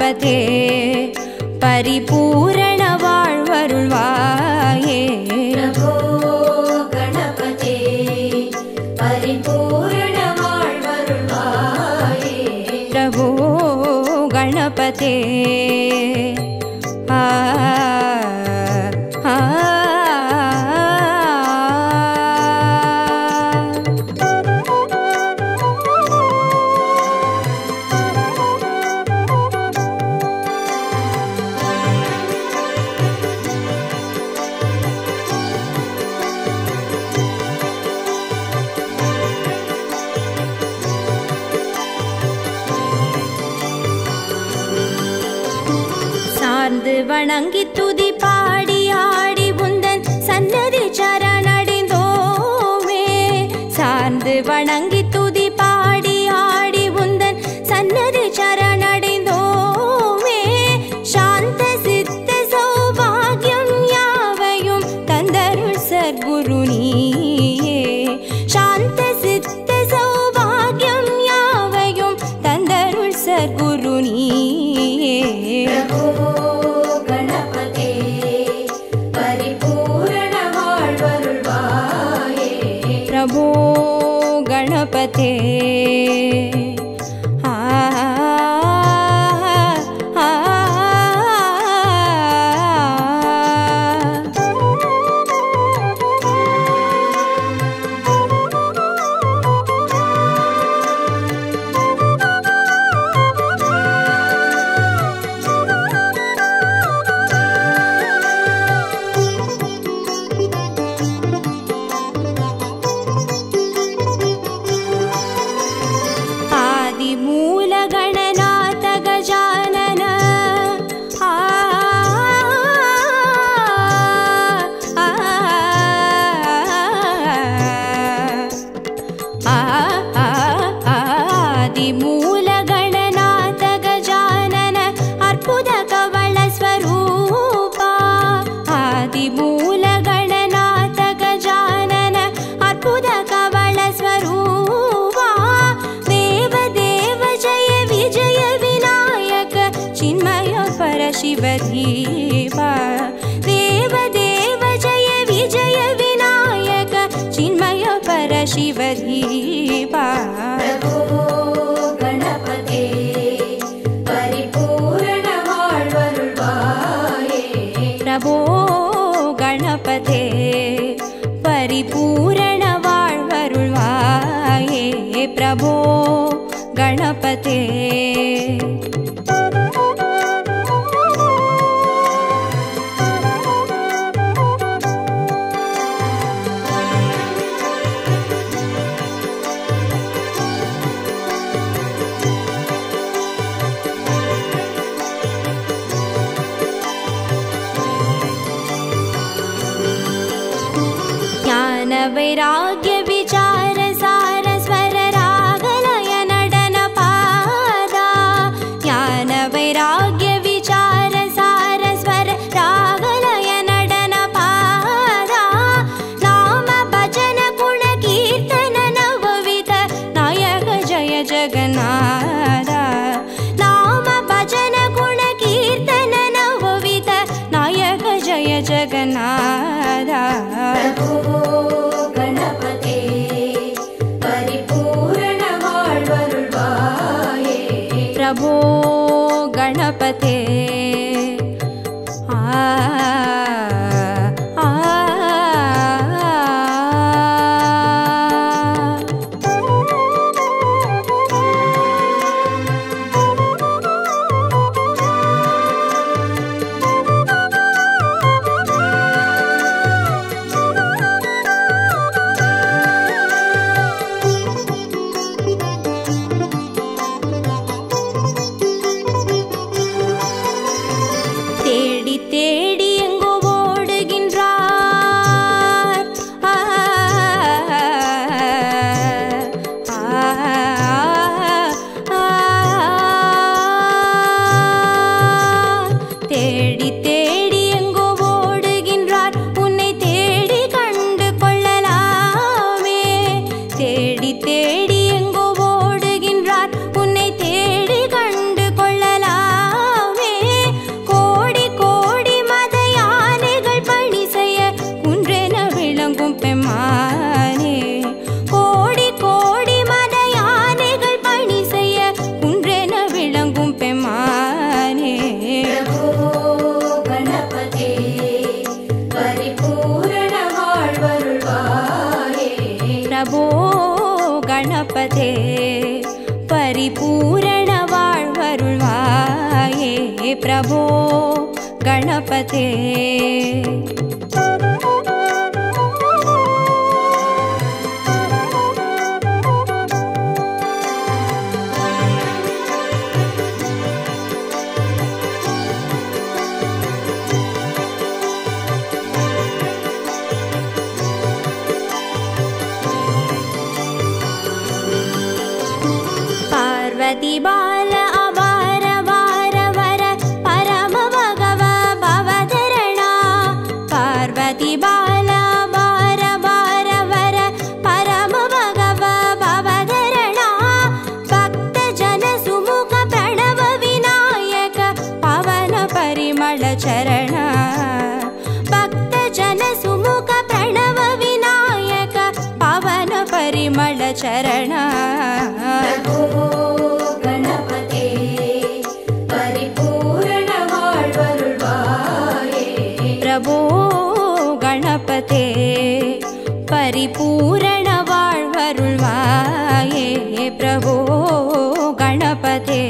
गणपते परिपूर्ण வாழ்வருள்வாயே प्रभो गणपते परिपूर्ण வாழ்வருள்வாயே प्रभो गणपते வணங்கி துதி பாடி ஆடி உந்தன் சன்னதி சரணடைந்தோமே சார்ந்து வணங்கி துதி பாடி ஆடி உந்தன் சன்னதி சரணடைந்தோமே சாந்த சித்த சௌபாகியம் யாவையும் தந்தருள் சத்குரு நீயே சாந்த சித்த சௌபாகியம் யாவையும் தந்தருள் சத்குரு நீயே प्रभो गणपते शिवधीवा देव देव जय विजय विनायक चिन्मय पर शिवधीवा प्रभो गणपते परिपूर्ण வாழ்வருள்வாயே प्रभो गणपते परिपूर्ण வாழ்வருள்வாये प्रभो गणपते वैराग्य विचार सार स्वर रागलय नडन पादा ज्ञान वैराग्य विचार सार स्वर रागलय नडन पादा नाम भजन गुण कीर्तन नवविध नायक जय जगन्नाथ नाम भजन गुण कीर्तन नवविध नायक जय जगन्नाथ प्रभो गणपते प्रभो गणपते परिपूर्ण वाळ्वरुळ्वाये प्रभो गणपते पार्वती बाल अवार वार वर परम भगव भवधरणा पार्वती बाल अवार वार वर परम भगव भवधरणा भक्त जन सुमुख प्रणव विनायक पवन परिमल चरण भक्त जन सुमुख प्रणव विनायक पवन परिमल चरण प्रभो गणपते परिपूर्ण वाळ्वरुळ्वाये प्रभो गणपते परिपूर्ण वाळ्वरुळ्वाये प्रभो गणपते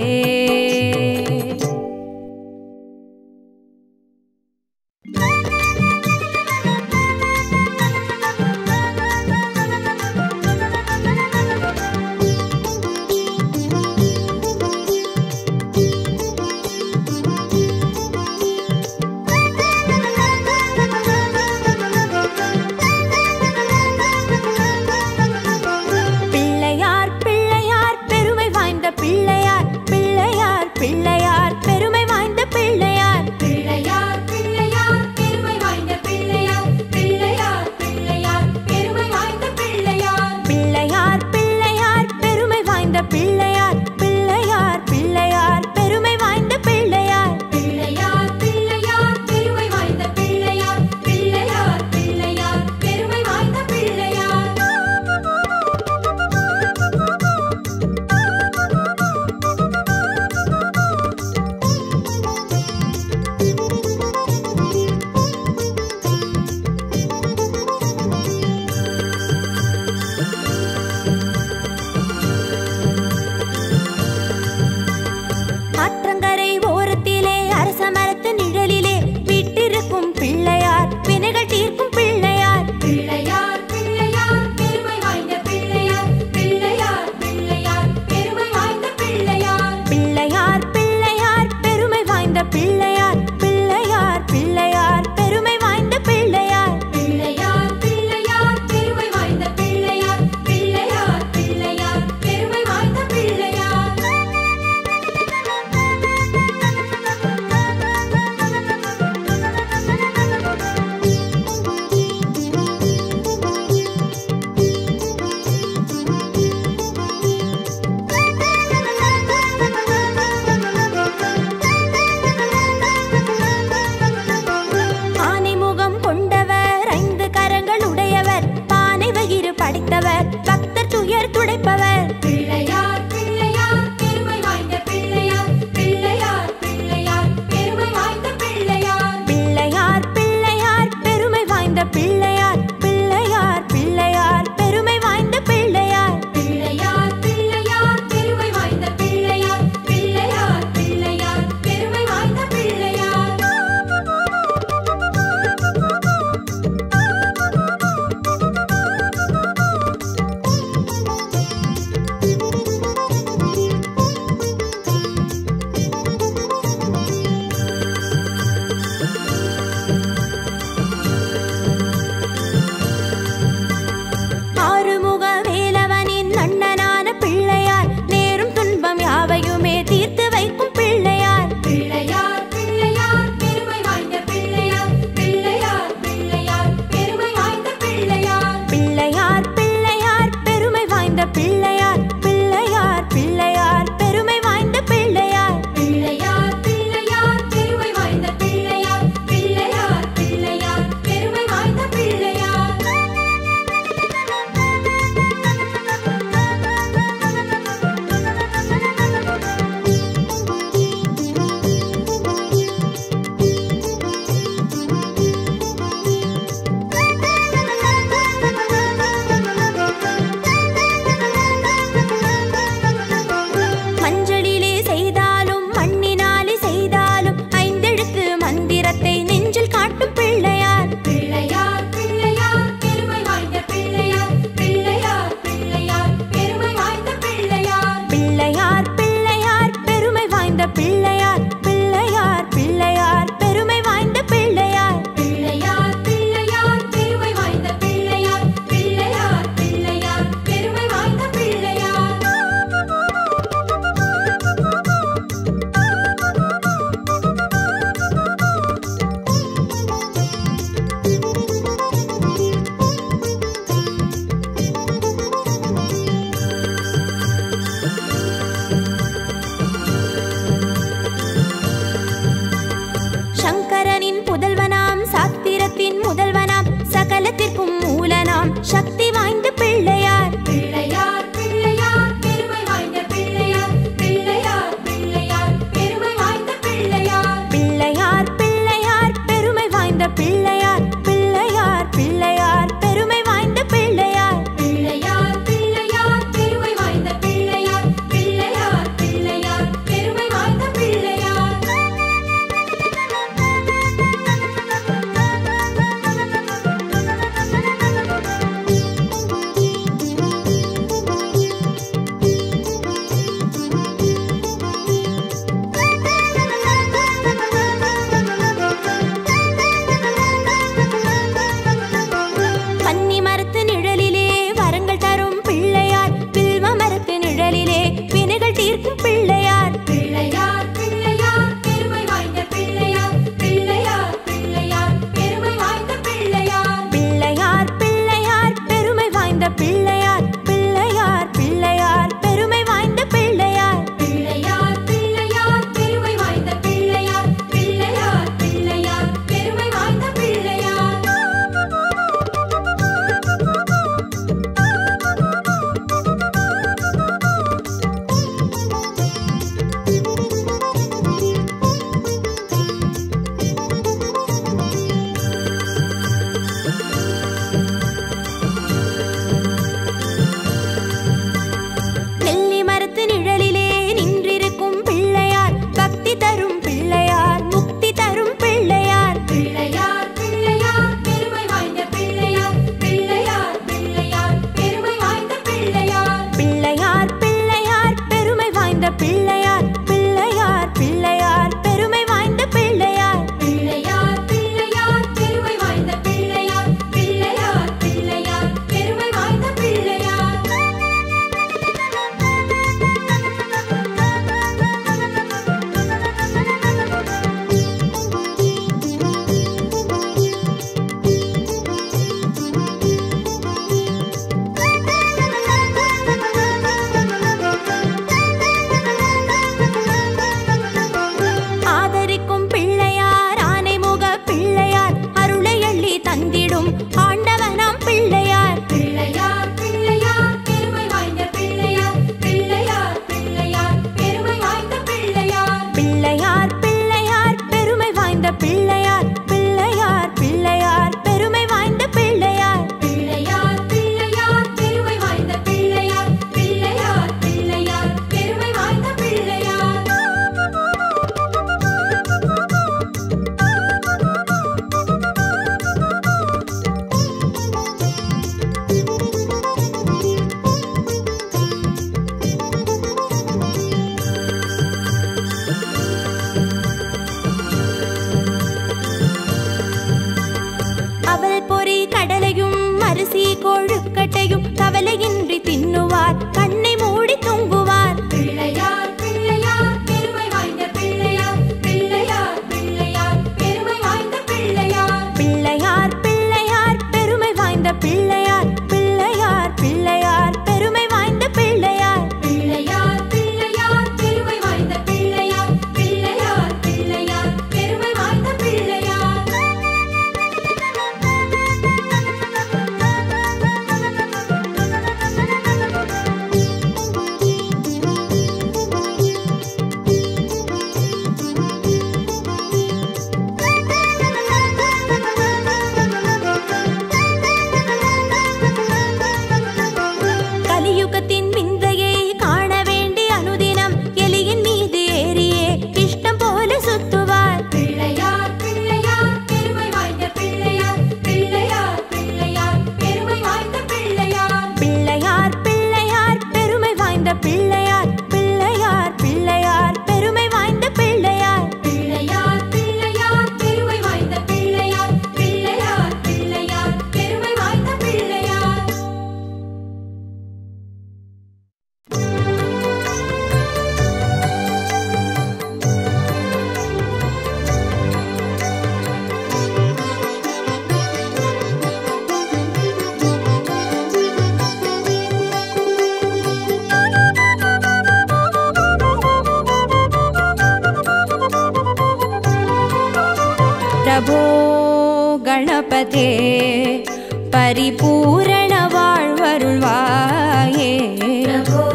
மூலனாம் சக்தி வாய்ந்த பிள்ளையார். பிள்ளையார் பிள்ளையார் பெருமை வாய்ந்த பிள்ளையார். பிள்ளையார் பிள்ளையார் பெருமை வாய்ந்த பிள்ளையார். பிள்ளையார் பிள்ளையார் பெருமை வாய்ந்த பிள்ளையார். பிள்ளையார் பிள்ளையார் பெருமை வாய்ந்த பிள்ளையார். பிள்ளையார் பிள்ளையார் பெருமை வாய்ந்த பிள்ளையார். பிள்ளையார் பிள்ளையார் பெருமை வாய்ந்த பிள்ளையார். பன்னி மரத்து நிழலிலே வரங்கள் தரும் பிள்ளையார். பில்வ மரத்து நிழலிலே வினைகள் தீர்க்கும் பிள்ளையார். பிள்ளையார் பிள்ளையார் பெருமை வாய்ந்த பிள்ளையார். பிள்ளையார் பிள்ளையார் பெருமை வாய்ந்த பிள்ளையார். பிள்ளையார் பிள்ளையார் பெருமை வாய்ந்த பிள்ளையார். பிள்ளையார் பிள்ளையார் பெருமை வாய்ந்த பிள்ளையார். பிள்ளையார் பிள்ளையார் பெருமை வாய்ந்த பிள்ளையார். பிள்ளையார் பிள்ளையார் பெருமை வாய்ந்த பிள்ளையார். பரிபூரண வாழ்வருள்வாயே. பிரபோ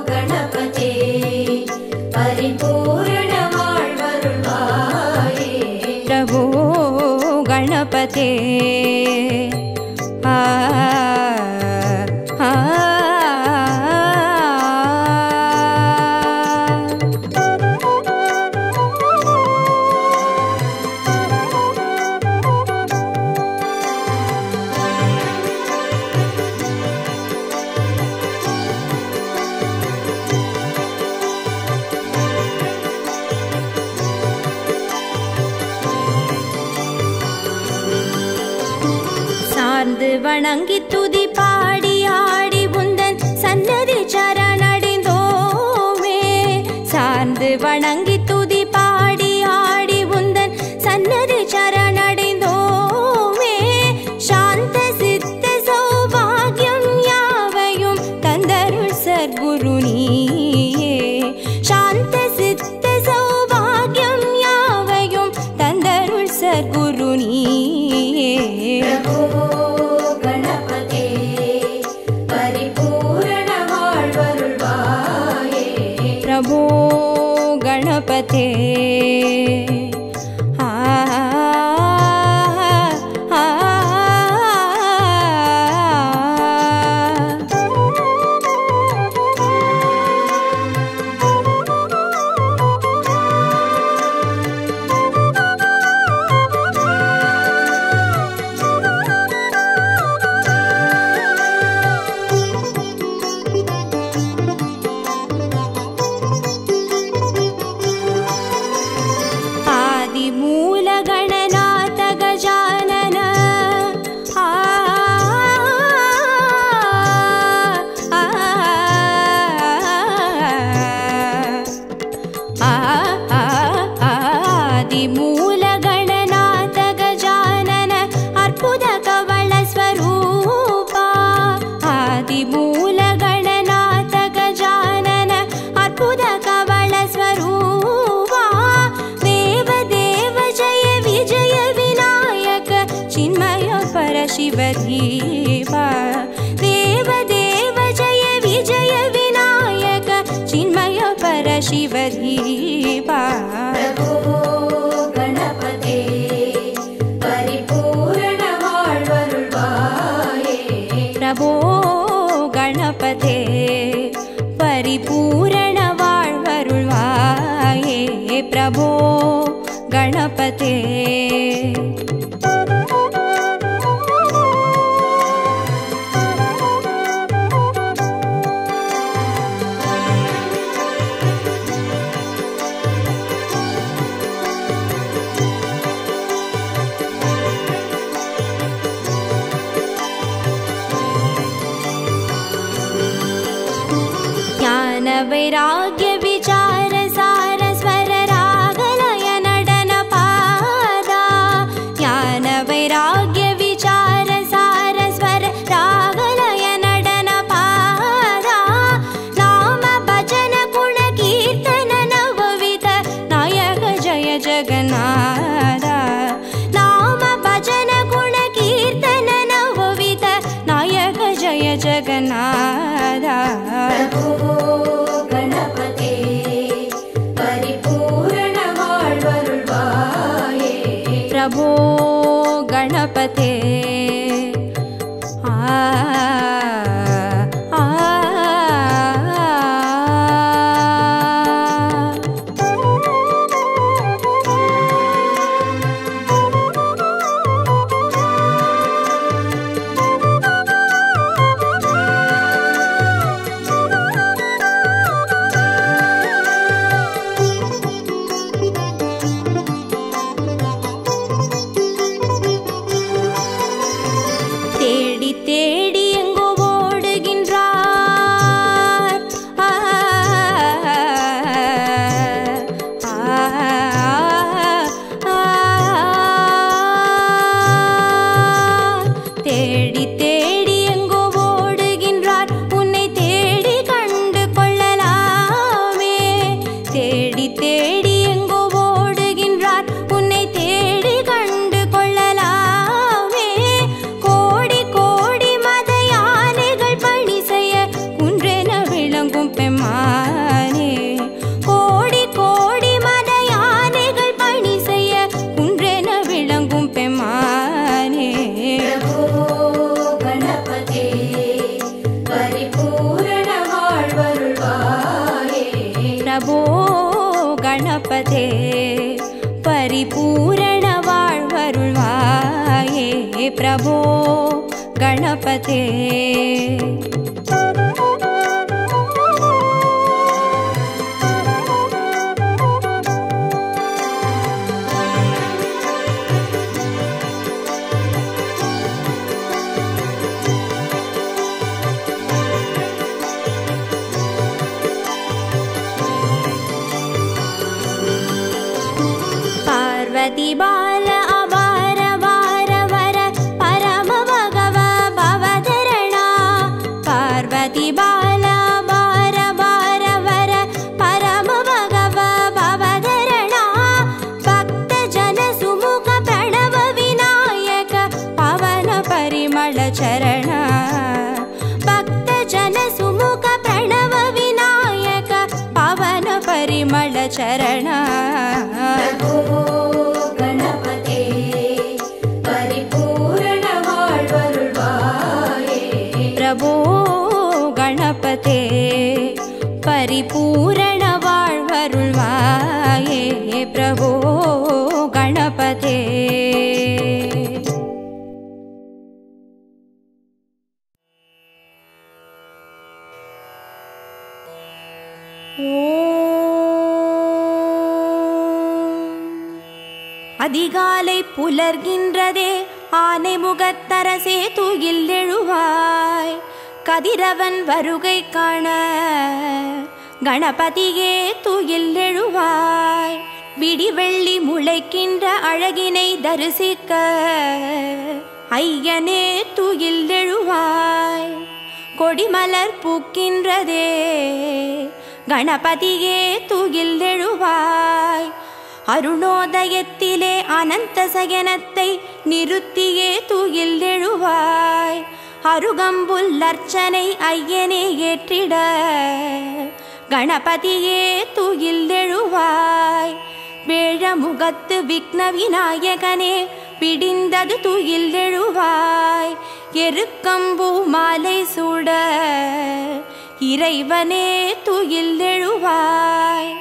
கணபதே பரிபூரண வாழ்வருள்வாயே. பிரபோ கணபதே வணங்கி துதி பாடி ஆடி உந்தன் சன்னதி சரணடைந்தோமே. சார்ந்து வணங்கி துதி பாடி ஆடி உந்தன் சன்னதி சரணடைந்தோமே. சாந்த சித்த சௌபாகியம் யாவையும் தந்தருள் சர்க்குரு நீயே. சாந்த சித்த சௌபாகியம் யாவையும் தந்தருள் சர்க்குரு நீயே. பிரபோ கணபதே शिवधीवा. देव देव जय विजय विनायक चिन्मय पर शिवधीवा. प्रभो गणपते परिपूर्ण வாழ்வருள்வாயே. प्रभो गणपते परिपूर्ण வாழ்வருள்வாயே. प्रभो गणपते वैराग्य विचार सार स्वर रागलय नडन पादा. ज्ञान वैराग्य विचार सार स्वर रागलय नडन पादा. नाम भजन गुण कीर्तन नवविध नायक जय जगन्नाथ. नाम भजन गुण कीर्तन नवविध नायक जय जगन्नाथ. प्रभो गणपते கோடி प्रभो गणपते पार्वती बाल अवार वार वर परम भगव भवधरणा पार्वती बाल अवार वार वर परम भगव भवधरणा भक्त जन सुमुख प्रणव विनायक पवन परिमल चरण भक्त जन सुमुख प्रणव विनायक पवन परिमल चरण गणपते परिपूर्ण வாழ்வருள்வாயே प्रभो गणपते परिपूर्ण வாழ்வருள்வாये प्रभो गणपते அதிகாலை புலர்கின்றதே ஆனை முகத்தரசே தூயில் எழுவாய் கதிரவன் வருகை காண கணபதியே தூயில் எழுவாய் விடிவெள்ளி முளைக்கின்ற அழகினை தரிசிக்க ஐயனே தூயில் எழுவாய் கொடிமலர் பூக்கின்றதே கணபதியே தூயில் எழுவாய் அருணோதயத்திலே அனந்த சயனத்தை நிறுத்தியே தூயில் எழுவாய் அருகம்புல் அர்ச்சனை ஐயனே ஏற்றிட கணபதியே தூயில் எழுவாய் வேழமுகத்து விக்ன விநாயகனே பிடிந்தது தூயில் எழுவாய் எருக்கம்பூ மாலை சூட இறைவனே தூயில் எழுவாய்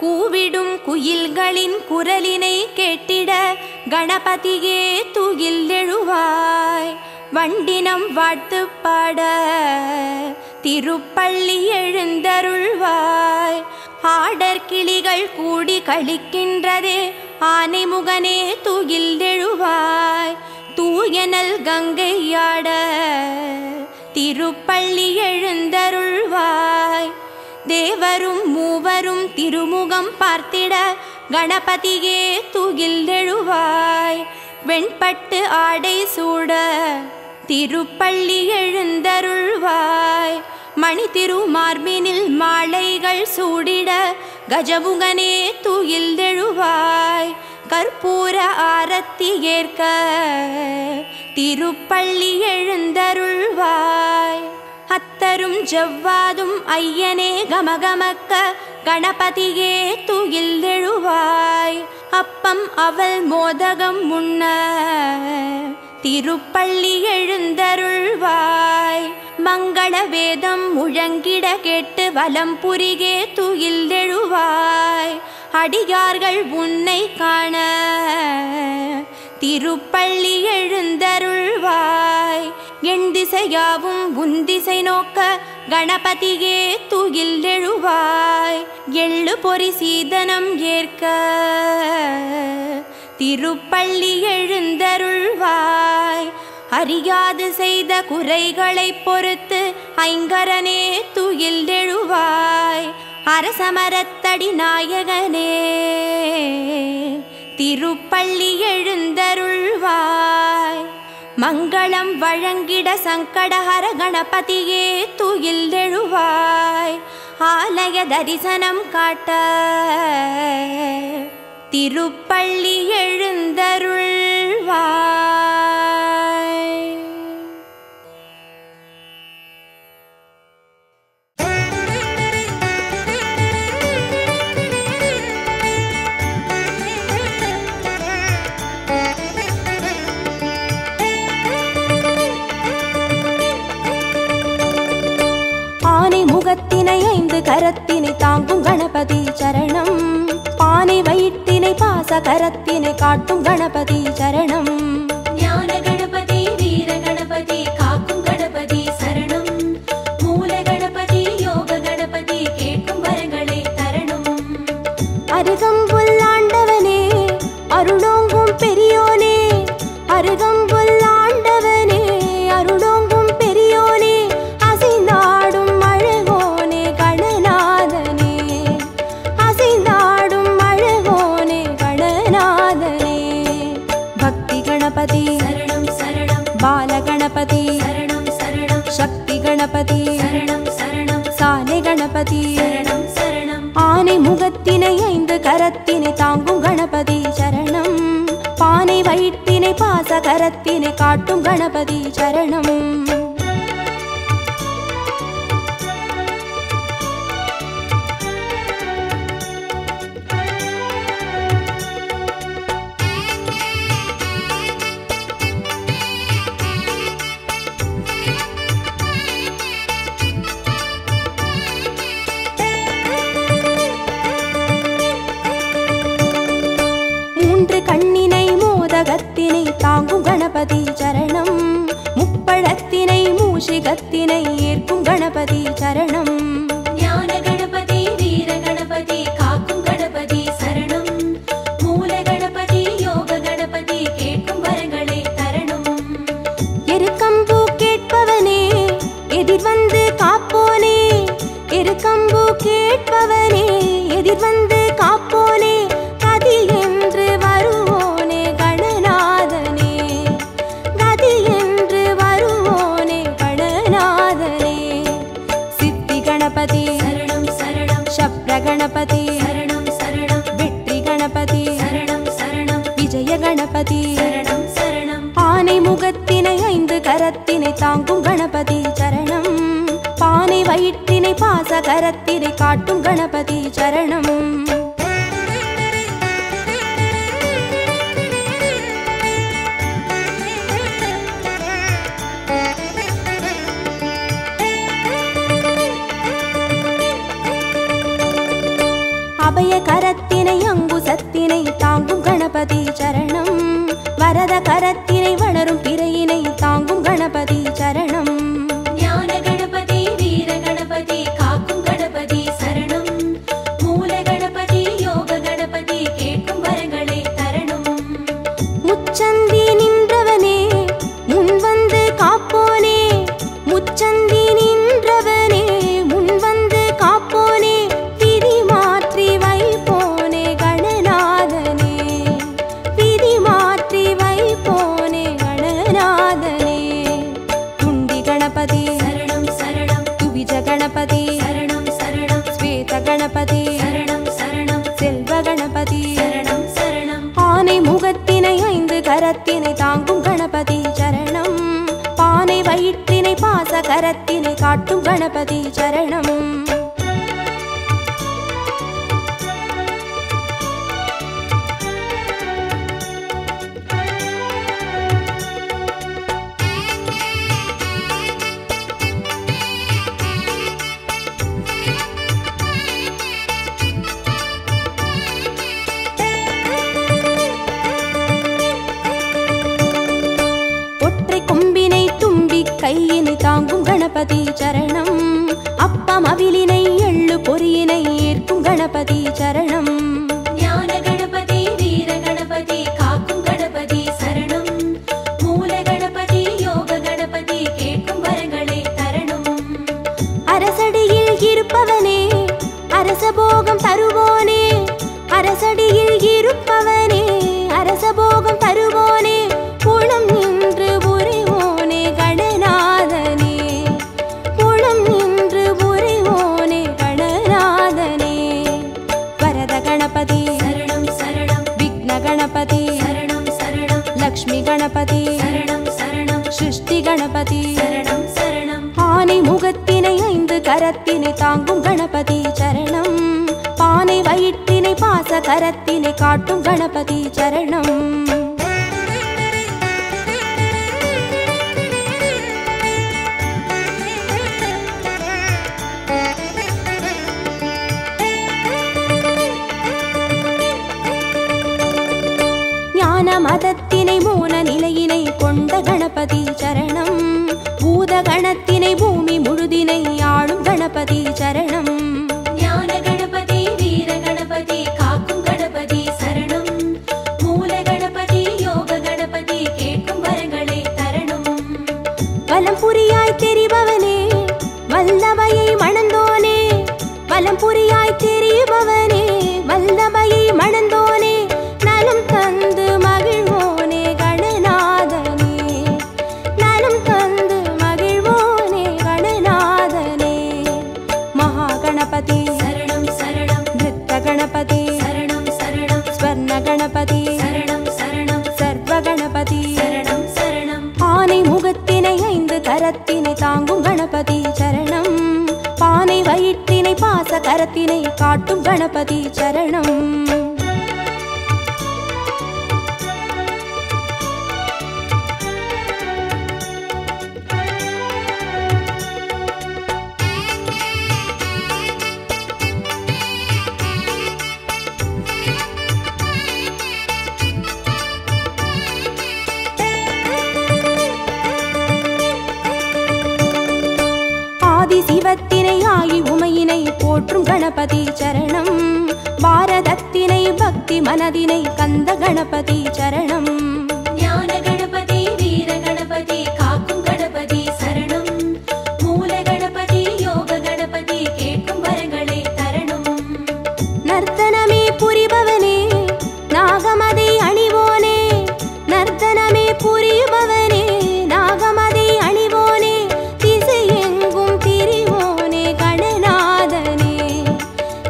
கூவிடும் குயில்களின் குரலினை கேட்டிட கணபதியே தூயில் எழுவாய் வண்டினம் வாழ்த்து பாட திருப்பள்ளி எழுந்தருள்வாய் ஆடர் கிளிகள் கூடி கழிக்கின்றதே ஆனைமுகனே தூயில் எழுவாய் தூயனல் கங்கையாட திருப்பள்ளி எழுந்தருள்வாய் தேவரும் மூவரும் திருமுகம் பார்த்திட கணபதியே தூயில் எழுவாய் வெண்பட்டு ஆடை சூட திருப்பள்ளி எழுந்தருள்வாய் மணி திருமார்பினில் மாலைகள் சூடிட கஜமுகனே தூயில் எழுவாய் கற்பூர ஆரத்தி ஏற்க திருப்பள்ளி எழுந்தருள்வாய் அத்தரும் ஜவ்வாதும் ஐயனே கமகமக்க கணபதியே தூயில் எழுவாய் அப்பம் அவல் மோதகம் முன்ன திருப்பள்ளி எழுந்தருள்வாய் மங்கள வேதம் முழங்கிட கேட்டு வலம் புரிகே தூயில் எழுவாய் அடியார்கள் உன்னை காண திருப்பள்ளி எழுந்தருள்வாய் எண் திசையாவும் உந்திசை நோக்க கணபதியே தூயில் எழுவாய் எள்ளு பொறி சீதனம் ஏற்க திருப்பள்ளி எழுந்தருள்வாய் அறியாது செய்த குறைகளை பொறுத்து ஐங்கரனே தூயில் எழுவாய் அரசமரத்தடி நாயகனே திருப்பள்ளி எழுந்தருள்வாய் மங்களம் வழங்கிட சங்கடஹர கணபதியே தூயில் எழுவாய் ஆலய தரிசனம் காட்ட திருப்பள்ளி எழுந்தருள்வாய் முகத்தினை ஐந்து கரத்தினை தாங்கும் கணபதி சரணம் பானை வயிற்றினை பாச கரத்தினை காட்டும் கணபதி சரணம் ஞான கணபதி கணபதி சரணம் சரணம் சாலை கணபதி சரணம் சரணம் ஆனை முகத்தினை 5 கரத்தினை தாங்கும் கணபதி சரணம் பானை வயிற்றினை பாச கரத்தினை காட்டும் கணபதி சரணம் கண்ணினை மோதகத்தினை தாங்கும் கணபதி சரணம் முப்பழத்தினை மூஷிகத்தினை ஏற்கும் கணபதி சரணம் ஞான கணபதி வீர கணபதி காக்கும் கணபதி சரணம் மூல கணபதி யோக கணபதி கேட்கும் வரங்களை தரணும் எருக்கம்பூ கேட்பவனே எதிர் வந்து காப்போனே எருக்கம்பூ கேட்பவனே எதிர் வந்து காப்போனே கதி என்று வருவோனே கணநாதனே கதி என்று வருவோனே கணநாதனே சித்தி கணபதி சரணம் சரணம் சப்ர கணபதி சரணம் சரணம் வெற்றி கணபதி சரணம் சரணம் விஜய கணபதி சரணம் சரணம் ஆனை முகத்தினை 5 கரத்தினை தாங்கும் கணபதி சரணம் பானை வயிற்றினை பாச கரத்தினை காட்டும் கணபதி சரணம் அபய கரத்தினை அங்குசத்தினை தாங்கும் கணபதி சரணம் வரத கரத்தினை வளரும் பிறையினை தாங்கும் கணபதி சரணம் ஞான கணபதி வீர கணபதி காக்கும் கணபதி சரணம் மூல கணபதி யோக கணபதி கேட்கும் வரங்களை தரணும் முச்சந்தி நின்றவனே முன் வந்து காப்போனே முச்சந்தி நின்றவனே முன் வந்து காப்போனே விதி மாற்றி வைப்போனே கணநாதனே விதி மாற்றி வைப்போனே கணநாதனே துண்டி கணபதி சரணம் சரணம் துவிஜ கணபதி சரணம் சரணம் ஸ்வேத கணபதி சரணம் சரணம் செல்வ கணபதி சரணம் சரணம் ஆனை முகத்தினை 5 கரத்தினை தாங்கும் கணபதி சரணம் பானை வயிற்றினை பாச கரத்தினை காட்டும் கணபதி சரணம் ஒற்றை கொம்பினை தும்பி கையினை தாங்கும் கணபதி சரணம் அப்பம் அவிலினை எள்ளு பொறியினை ஏற்கும் கணபதி சரணம் ஞான கணபதி வீர கணபதி காக்கும் கணபதி சரணம் மூல கணபதி யோக கணபதி கேட்கும் வரங்களை தரணும் அரசடியில் இருப்பவனே அரசபோகம் தருவோனே அரசடியில் இருப்பவனே அரசபோகம் தருவோனே புலம் நின்று புரிவோனே கணநாதனே புலம் நின்று புரிவோனே கணநாதனே வரத கணபதி சரணம் சரணம் விக்ன கணபதி சரணம் சரணம் லக்ஷ்மி கணபதி சரணம் சரணம் சிருஷ்டி கணபதி சரணம் சரணம் ஆனை முகத்தினை 5 கரத்தினை தாங்கும் கணபதி சரணம் பானை வயிற்றினை பாச கரத்தினை காட்டும் கணபதி சரணம் ஞான மதத்தினை மூன நிலையினை கொண்ட கணபதி சரணம் பூத கணத்தினை பூமி முழுதினை ஆளும் கணபதி சரணம் ஞான கணபதி வீர கணபதி காக்கும் கணபதி சரணம் மூல கணபதி யோக கணபதி கேட்கும் வரங்களை தரணும் வலம் புரியாய் தெரிபவனே வல்லபையை மணந்தோனே வலம் புரியாய் தெரிபவனே வல்லபையை மணந்தோனே நலம் தந்து மகிழ்வோனே கணநாதனே நலம் தந்து மகிழ்வோனே கணநாதனே கரத்தினை தாங்கும் கணபதி சரணம். பானை வயிற்றினை பாச கரத்தினை காட்டும் கணபதி சரணம். சிவத்தினை ஆகி உமையினை போற்றும் கணபதி சரணம். பாரதத்தினை பக்தி மனதினை கந்த கணபதி சரணம். ஞான கணபதி வீர கணபதி காக்கும் கணபதி சரணம். மூல கணபதி யோக கணபதி கேட்கும் வரங்களை தரணும். நர்த்தனமே புரிபவனே நாகமதை அணிவோனே. நர்த்தனமே புரிபவனே நாகமதை அணிவோனே. திசையெங்கும் திரிவோனே கணநாதனே.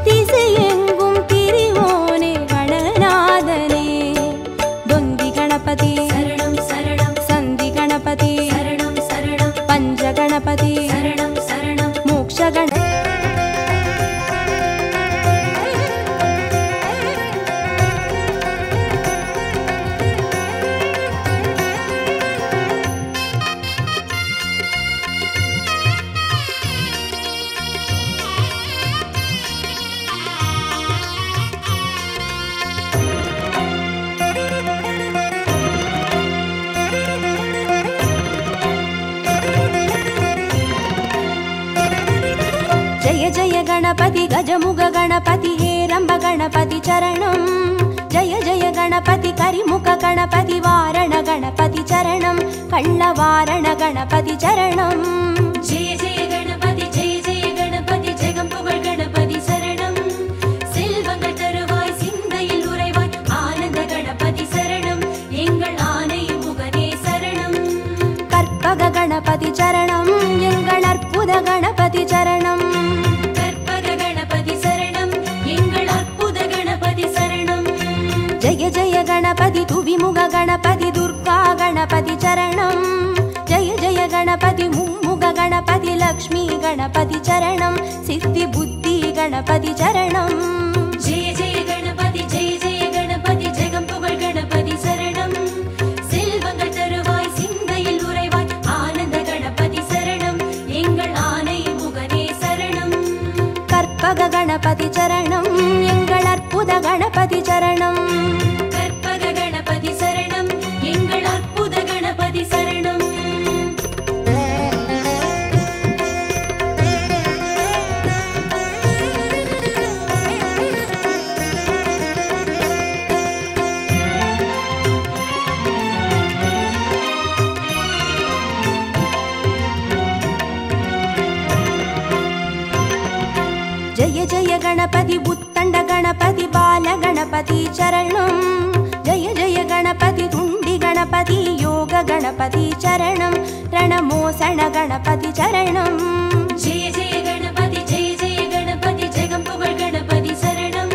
திசையெங்கும் திரிவோனே கணநாதனே. தொந்தி கணபதி சரணம் சரணம். சந்தி கணபதி சரணம் சரணம். பஞ்ச கணபதி சரணம் சரணம். மோக்ஷ கண जय जय गणपति गजमुख गणपति हेरंब गणपति चरणम. जय जय गणपति करिमुख गणपति वारण गणपति चरणम. कल्लवारण गणपति चरणम. जय जय गणपति जय जय गणपति जगम पुगழ் गणपति சரணம். செல்வங்கள் தருவாய் சிந்தையில் உறைவாய் ஆனந்த கணபதி சரணம். எங்கள் ஆனை முகனே சரணம். கற்பக கணபதி சரணம். எங்கள் அற்புத கணபதி சரணம். கற்பக கணபதி சரணம். எங்கள் அற்புத கணபதி சரணம். जय जय गणपति तुविमुख गणपति दुर्गा गणपति चरणम. जय जय गणपति मुम्मुख गणपति लक्ष्मी गणपति चरणम. सिद्धि बुद्धि गणपति चरणम. जय जय गणपति जय जय गणपति जगम पुகழ் गणपति சரணம். செல்வங்கள் தருவாய் சிந்தையில் உறைவாய் ஆனந்த கணபதி சரணம். எங்கள் ஆனை முகனே சரணம். கற்பக கணபதி சரணம். எங்கள் அற்புத கணபதி சரணம். கற்பக கணபதி சரணம். எங்கள் அற்புத கணபதி சரணம். जय जय गणपति बुत्तंड गणपति बाल गणपति चरणम. जय जय गणपति तुंडी गणपति योग गणपति चरणम. रणमोसण गणपति चरणम. जय जय गणपति जय जय गणपति जगम पुகழ் गणपति சரணம்.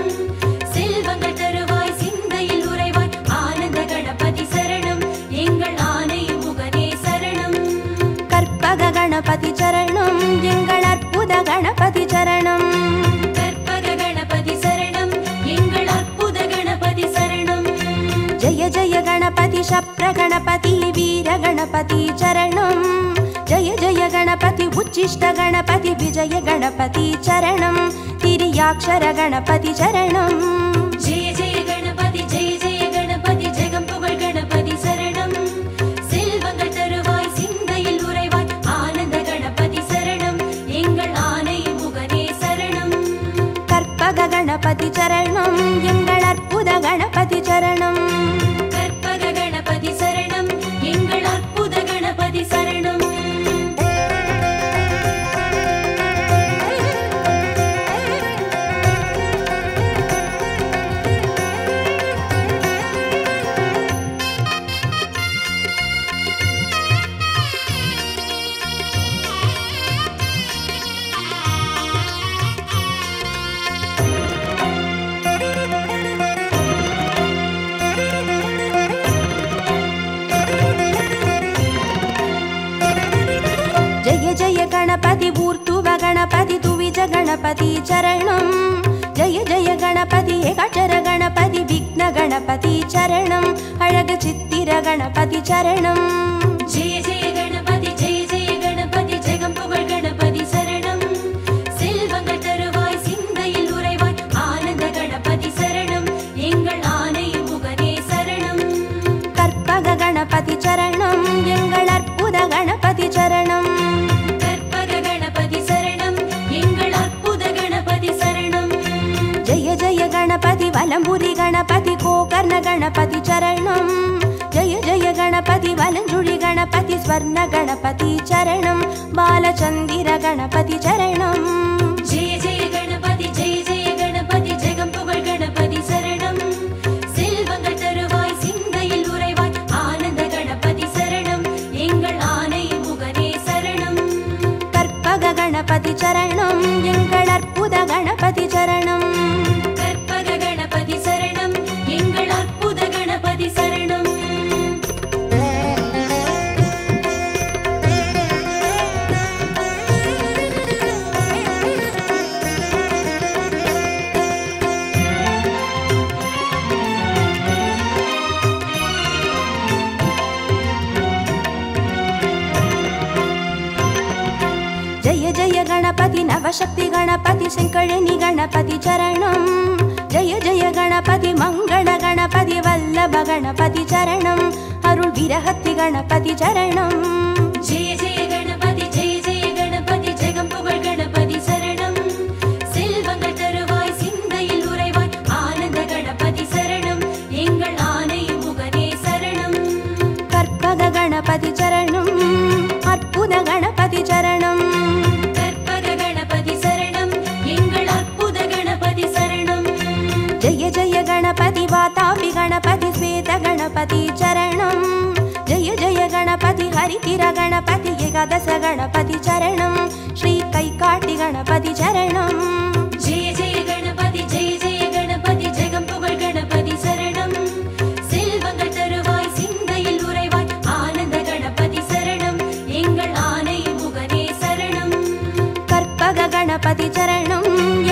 செல்வங்கள் தருவாய் சிந்தையில் உறைவாய் ஆனந்த கணபதி சரணம். எங்கள் ஆனை முகனே சரணம். கற்பக கணபதி சரணம். எங்கள் அற்புத கணபதி சரணம். கற்பக கணபதி சரணம். எங்கள் அற்புத கணபதி சரணம். जय जय गणपति शप्र गणपति वीर गणपति चरणम. जय जय गणपति उच्चिष्ट गणपति विजय गणपति चरणम. तिर्याक्षर गणपति चरणम. जय जय गणपति जय जय गणपति जगम पुகழ் गणपति சரணம். செல்வங்கள் தருவாய் சிந்தையில் உறைவாய் ஆனந்த கணபதி சரணம். எங்கள் ஆனை முகனே சரணம். கற்பக கணபதி சரணம். எங்கள் அற்புத கணபதி சரணம். கற்பக கணபதி சரணம். எங்கள் அற்புத கணபதி சரணம். गणपति ऊर्ध्व गणपति तुविज गणपति चरणं जय जय गणपति एकाक्षर गणपति विघ्न गणपति चरणं अळग चित्तिर गणपति चरणं जय जय गणपति जगं पुगழ் गणपति शरणं செல்வங்கள் தருவாய் சிந்தையில் உறைவாய் ஆனந்த கணபதி சரணம் எங்கள் ஆனை முகனே சரணம் கற்பக गणपति चरणं எங்கள் அற்புத गणपति चरणं கற்பக गणपति சரணம் எங்கள் அற்புத गणपति சரணம் जय जय गणपति वलंबुरी गणपति गोकर्ण गणपति चरणं जय जय गणपति वलंजुळि गणपति स्वर्ण गणपति चरणं बालचंदिर गणपति चरणं जय जय गणपति जगं पुगழ் गणपति शरणं செல்வங்கள் தருவாய் சிந்தையில் உறைவாய் ஆனந்த கணபதி சரணம் எங்கள் ஆனை முகனே சரணம் கற்பக गणपति चरणं எங்கள் அற்புத गणपति चरणं கற்பக गणपति சரணம் எங்கள் அற்புத கணபதி சரணம் जय जय गणपति नवशक्ति गणपति शंकरनि गणपति चरणं जय जय गणपति मंगल गणपति वल्लभ गणपति चरणं अरुள் विरहति गणपति चरणं जय जय गणपति जगं पुगழ் गणपति शरणं செல்வங்கள் தருவாய் சிந்தையில் உறைவாய் ஆனந்த கணபதி சரணம் எங்கள் ஆனை முகனே சரணம் கற்பக गणपति चरणं அற்புத गणपति चरणं கற்பக गणपति சரணம் எங்கள் அற்புத கணபதி சரணம் जय जय गणपति वातापि गणपति श्वेत गणपति चरणं जय जय गणपति हरितिर गणपति एकादश गणपति चरणं श्री कैकाटि गणपति चरणं जय जय गणपति जगं पुगழ் गणपति शरणं செல்வங்கள் தருவாய் சிந்தையில் உறைவாய் ஆனந்த கணபதி சரணம் எங்கள் ஆனை முகனே சரணம் கற்பக गणपति चरणं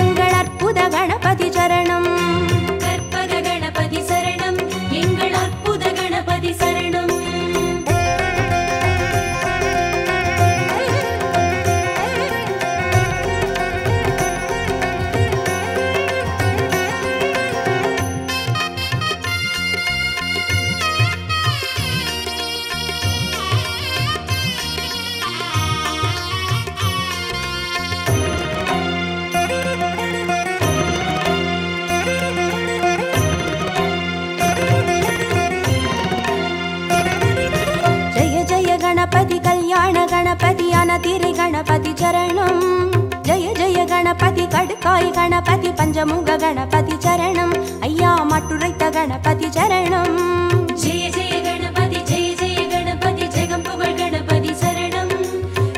எங்கள் அற்புத गणपति चरणं கற்பக गणपति சரணம் எங்கள் அற்புத கணபதி சரணம் जय जय गणपति कल्याण गणपति अनतिरि गणपति चरणं जय जय गणपति कड्काय गणपति पंचमुख गणपति चरणं अय्या मटुरैत गणपति चरणं जय जय गणपति ஜெகம் புகழ் गणपति शरणं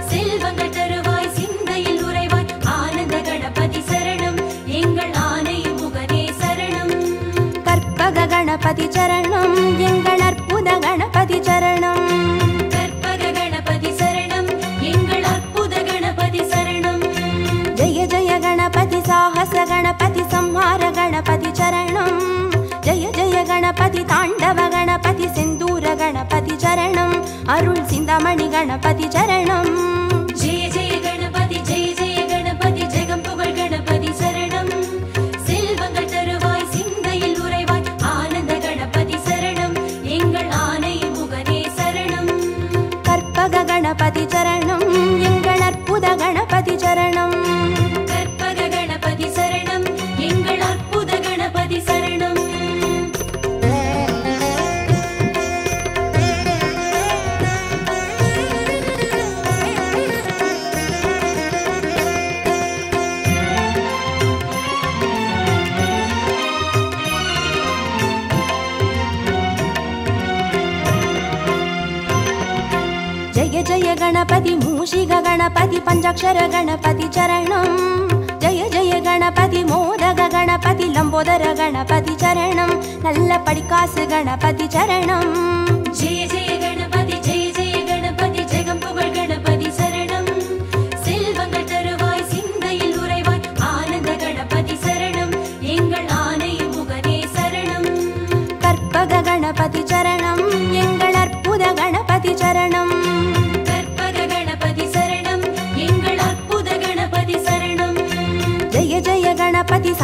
செல்வங்கள் தருவாய் சிந்தையில் உறைவாய் ஆனந்த கணபதி சரணம் எங்கள் ஆனை முகனே சரணம் கற்பக गणपति चरणं எங்கள் அற்புத गणपति चरणं கற்பக गणपति சரணம் எங்கள் அற்புத கணபதி சரணம் जय जय गणपति साहस गणपति संहार गणपति चरणं जय जय गणपति तांडव गणपति सिंदूर गणपति चरणं अरुள் சிந்தாமணி गणपति चरणं जय जय गणपति ஜெகம் புகழ் गणपति शरणं செல்வங்கள் தருவாய் சிந்தையில் உறைவாய் ஆனந்த கணபதி சரணம் எங்கள் ஆனை முகனே சரணம் கற்பக गणपति चरणं எங்கள் அற்புத गणपति चरणं கற்பக गणपति சரணம் எங்கள் அற்புத கணபதி சரணம் जय जय गणपति मूषिक गणपति पंचाक्षर गणपति चरणं जय जय गणपति मोदक गणपति लंबोदर गणपति चरणं नल्ल पडिकासु गणपति चरणं जय जय गणपति ஜெகம் புகழ் गणपति शरणं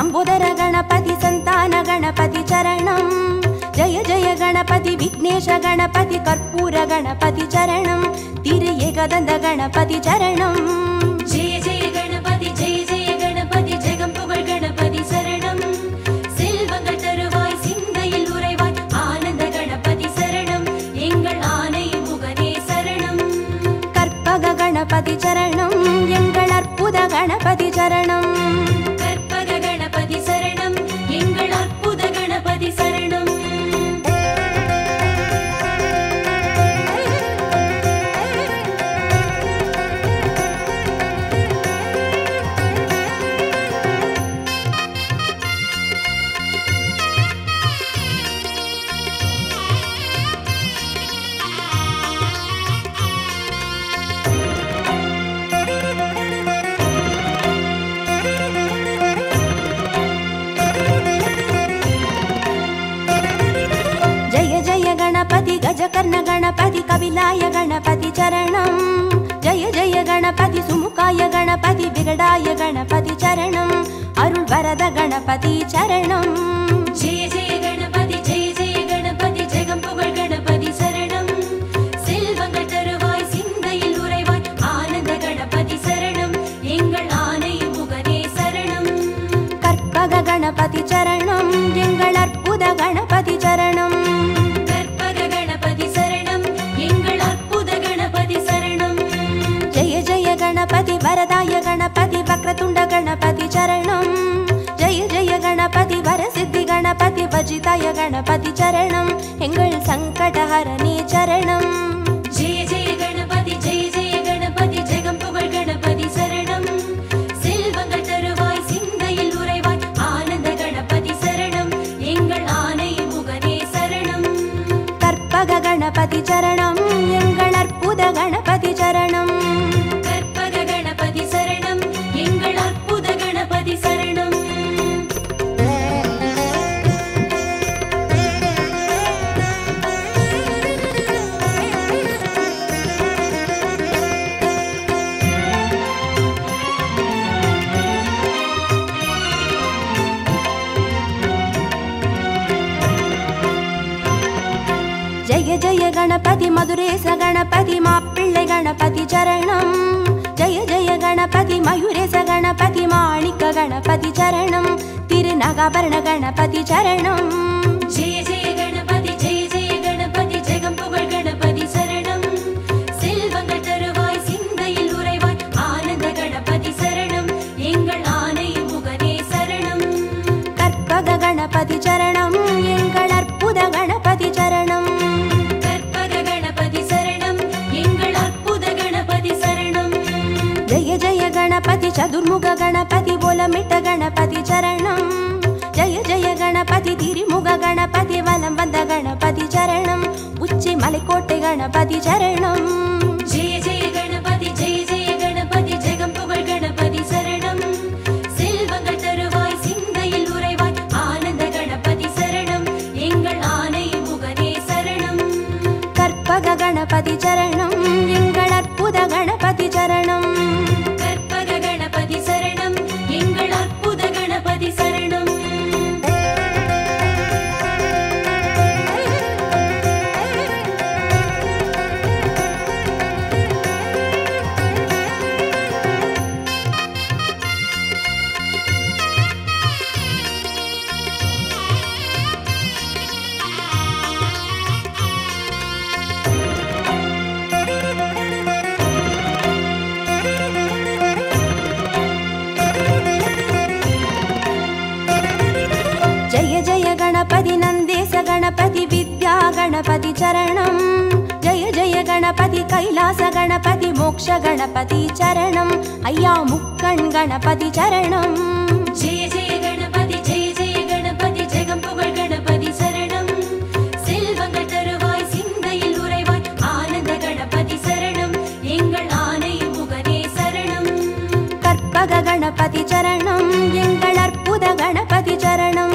ಸಂಬೋಧರ ಗಣಪತಿ ಸಂತಾನ ಗಣಪತಿ ಚರಣಂ ಜಯ ಜಯ ಗಣಪತಿ ವಿಘ್ನೇಶ ಗಣಪತಿ ಕರ್ಪೂರ ಗಣಪತಿ ಚರಣಂ ತಿರು ಏಕದಂತ ಗಣಪತಿ ಚರಣಂ ஜெய ஜெய கணபதி ஜெய ஜெய கணபதி ஜெகம் புகழ் கணபதி சரணம் செல்வங்கள் தருவாய் சிந்தையில் உறைவாய் ஆனந்த கணபதி சரணம் எங்கள் ஆனை முகனே சரணம் கற்பக கணபதி சரணம் எங்கள் அற்புத கணபதி சரணம் கற்பக கணபதி சரணம் எங்கள் அற்புத கணபதி சரணம் गणपति गजकर्ण गणपति कपिलाय गणपति चरणं जय जय गणपति सुमुखाय गणपति विगडाय गणपति चरणं अरुள் वरद गणपति चरणं जय जय गणपति जय जय गणपति जगம் புகழ் गणपति சரணம் செல்வங்கள் தருவாய் சிந்தையில் உறைவாய் ஆனந்த கணபதி சரணம் எங்கள் ஆனை முகனே சரணம் கற்பக गणपति चरणं எங்கள் அற்புத गणपति चरणं गणपति वरदाय गणपति वक्रतुंड गणपति चरणं जय जय गणपति वरसिद्धि गणपति वजिताय गणपति चरणं एंगल संकटहरणे चरणं जय जय गणपति जगम पुगळ गणपति शरणं செல்வங்கள் தருவாய் சிந்தையில் உறைவாய் ஆனந்த கணபதி சரணம் எங்கள் ஆனை முகனே சரணம் கற்பக गणपति चरणं எங்கள் அற்புத गणपति चरणं जय जय गणपति मधुरेश गणपति मापिள்ளை गणपति चरणं जय जय गणपति मयूरेश गणपति माणिक गणपति चरणं तिरुनागाभरण गणपति चरणं जय जय गणपति जगம் புகழ் गणपति शरणं செல்வங்கள் தருவாய் சிந்தையில் உறைவாய் ஆனந்த கணபதி சரணம் எங்கள் ஆனை முகனே சரணம் கற்பக गणपति चरणं எங்கள் அற்புத गणपति चरणं जय जय गणपति चतुर्मुख गणपति बोलमिट्ट गणपति चरणं जय जय गणपति तिरुमुख गणपति वलं वंद गणपति चरणं उच्चि मलैकोट्टे गणपति चरणं जय जय गणपति जगம் புகழ் गणपति शरणं செல்வங்கள் தருவாய் சிந்தையில் உறைவாய் ஆனந்த கணபதி சரணம் எங்கள் ஆனை முகனே சரணம் கற்பக गणपति चरणं எங்கள் அற்புத गणपति चरणं गणपति नंदेश गणपति विद्या गणपति चरणं जय जय गणपति कैलास गणपति मोक्ष गणपति चरणं अय्या मुक्कण् गणपति चरणं जय जय गणपति जगம் புகழ் गणपति शरणं செல்வங்கள் தருவாய் சிந்தையில் உறைவாய் ஆனந்த கணபதி சரணம் எங்கள் ஆனை முகனே சரணம் கற்பக गणपति चरणं எங்கள் அற்புத गणपति चरणं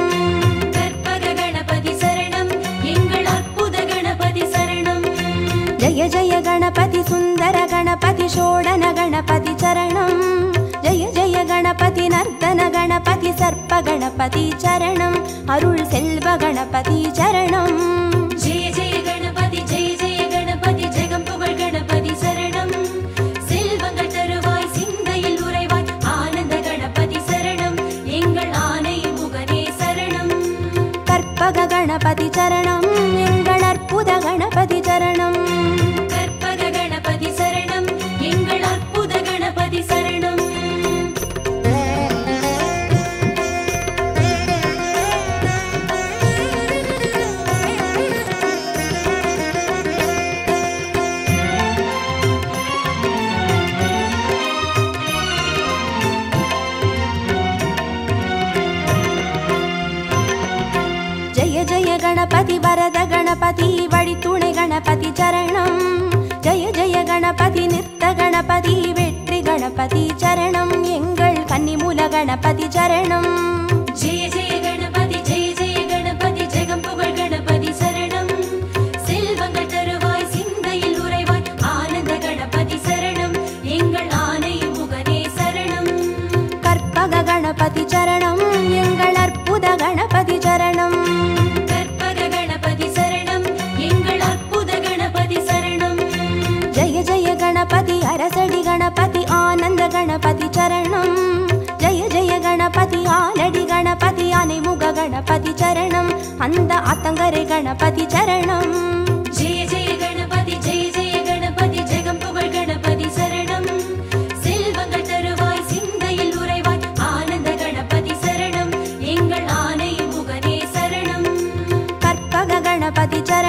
जय जय गणपति सुंदर गणपति षोडन गणपति चरणं जय जय गणपति नर्तन गणपति सर्प गणपति கணபதி சரணம் அருள் செல்வ கணபதி சரணம் ஜெய ஜெய கணபதி ஜெய ஜெய கணபதி ஜெகம் புகழ் கணபதி சரணம் செல்வங்கள் தருவாய் சிந்தையில் உறைவாய் ஆனந்த கணபதி சரணம் எங்கள் ஆனை முகனே சரணம் கற்பக கணபதி சரணம் எங்கள் அற்புத கணபதி சரணம் கற்பக கணபதி சரணம் எங்கள் அற்புத கணபதி சரணம் ஜெய ஜெய கணபதி வரத கணபதி வழித்துணை கணபதி சரணம் ஜெய ஜெய கணபதி நித்த கணபதி வெற்றி கணபதி சரணம் எங்கள் கன்னிமூல கணபதி சரணம் ஜெய ஜெய கணபதி ஜெய ஜெய கணபதி ஜெகம் புகழ் கணபதி சரணம் செல்வங்கள் தருவாய் சிந்தையில் உறைவாய் ஆனந்த கணபதி சரணம் எங்கள் ஆனை முகனே சரணம் கற்பக கணபதி சரணம் எங்கள் அற்புத கணபதி சரணம் கற்பக கணபதி சரணம் எங்கள் அற்புத கணபதி சரணம் ஜெய ஜெய கணபதி அரசடி கணபதி ஆனந்த கணபதி சரணம் ஜெய ஜெய கணபதி ஆலடி கணபதி அனைமுக கணபதி சரணம் அந்த ஆத்தங்கரை கணபதி சரணம் ஜெய ஜெய கணபதி ஜெய ஜெய கணபதி ஜெகம் புகழ் கணபதி சரணம் செல்வங்கள் தருவாய் சிந்தையில் உறைவாய் ஆனந்த கணபதி சரணம் எங்கள் ஆனை முகனே சரணம் கற்பக கணபதி சரணம்